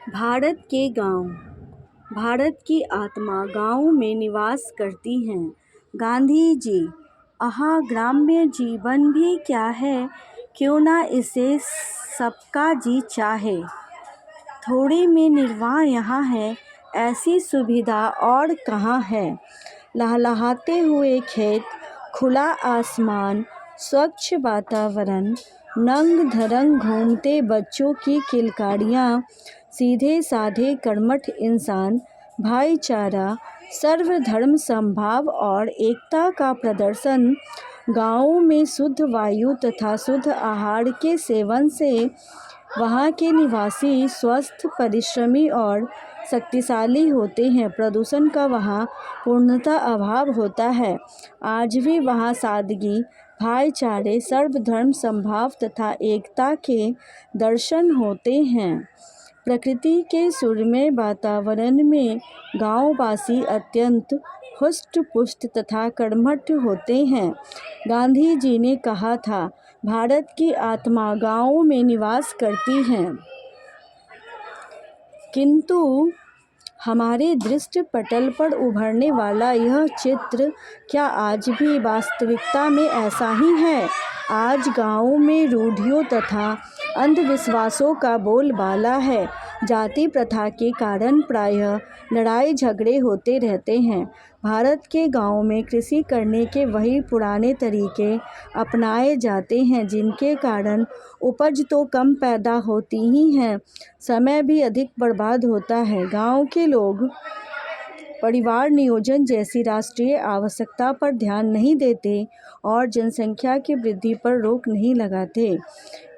भारत के गांव। भारत की आत्मा गाँव में निवास करती है। गांधी जी। ग्राम्य जीवन भी क्या है, क्यों ना इसे सबका जी चाहे। थोड़े में निर्वाह यहाँ है, ऐसी सुविधा और कहाँ है। लहलहाते हुए खेत, खुला आसमान, स्वच्छ वातावरण, नंग धरंग घूमते बच्चों की किलकारियाँ, सीधे साधे कर्मठ इंसान, भाईचारा, सर्वधर्म समभाव और एकता का प्रदर्शन। गाँवों में शुद्ध वायु तथा शुद्ध आहार के सेवन से वहाँ के निवासी स्वस्थ, परिश्रमी और शक्तिशाली होते हैं। प्रदूषण का वहाँ पूर्णतः अभाव होता है। आज भी वहाँ सादगी, भाईचारे, सर्वधर्म समभाव तथा एकता के दर्शन होते हैं। प्रकृति के सुरम्य वातावरण में गाँववासी अत्यंत हुष्ट पुष्ट तथा कर्मठ होते हैं। गांधी जी ने कहा था, भारत की आत्मा गाँव में निवास करती है। किंतु हमारे दृष्टि पटल पर उभरने वाला यह चित्र क्या आज भी वास्तविकता में ऐसा ही है? आज गाँवों में रूढ़ियों तथा अंधविश्वासों का बोलबाला है। जाति प्रथा के कारण प्रायः लड़ाई झगड़े होते रहते हैं। भारत के गाँव में कृषि करने के वही पुराने तरीके अपनाए जाते हैं, जिनके कारण उपज तो कम पैदा होती ही है, समय भी अधिक बर्बाद होता है। गाँव के लोग परिवार नियोजन जैसी राष्ट्रीय आवश्यकता पर ध्यान नहीं देते और जनसंख्या की वृद्धि पर रोक नहीं लगाते।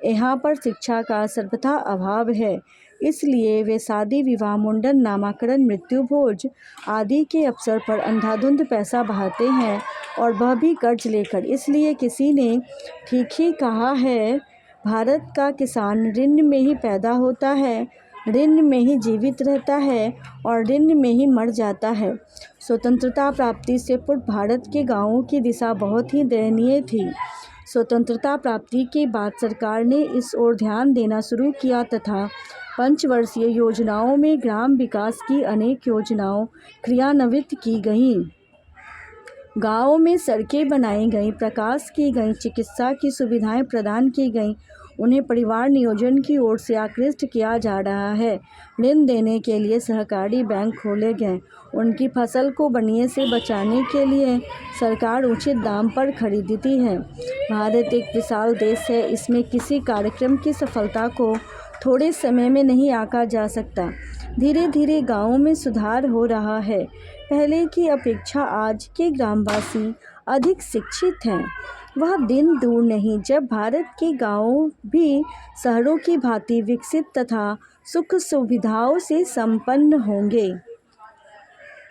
यहाँ पर शिक्षा का सर्वथा अभाव है, इसलिए वे शादी, विवाह, मुंडन, नामकरण, मृत्यु भोज आदि के अवसर पर अंधाधुंध पैसा बहाते हैं, और वह भी कर्ज लेकर। इसलिए किसी ने ठीक ही कहा है, भारत का किसान ऋण में ही पैदा होता है, ऋण में ही जीवित रहता है और ऋण में ही मर जाता है। स्वतंत्रता प्राप्ति से पूर्व भारत के गाँवों की दिशा बहुत ही दयनीय थी। स्वतंत्रता प्राप्ति के बाद सरकार ने इस ओर ध्यान देना शुरू किया तथा पंचवर्षीय योजनाओं में ग्राम विकास की अनेक योजनाओं क्रियान्वित की गईं। गाँवों में सड़कें बनाई गईं, प्रकाश की गईं, चिकित्सा की सुविधाएं प्रदान की गईं। उन्हें परिवार नियोजन की ओर से आकृष्ट किया जा रहा है। ऋण देने के लिए सहकारी बैंक खोले गए। उनकी फसल को बनिए से बचाने के लिए सरकार उचित दाम पर खरीदती है। भारत एक विशाल देश है, इसमें किसी कार्यक्रम की सफलता को थोड़े समय में नहीं आंका जा सकता। धीरे धीरे गाँवों में सुधार हो रहा है। पहले की अपेक्षा आज के ग्रामवासी अधिक शिक्षित हैं। वह दिन दूर नहीं जब भारत के गाँव भी शहरों की भांति विकसित तथा सुख सुविधाओं से संपन्न होंगे।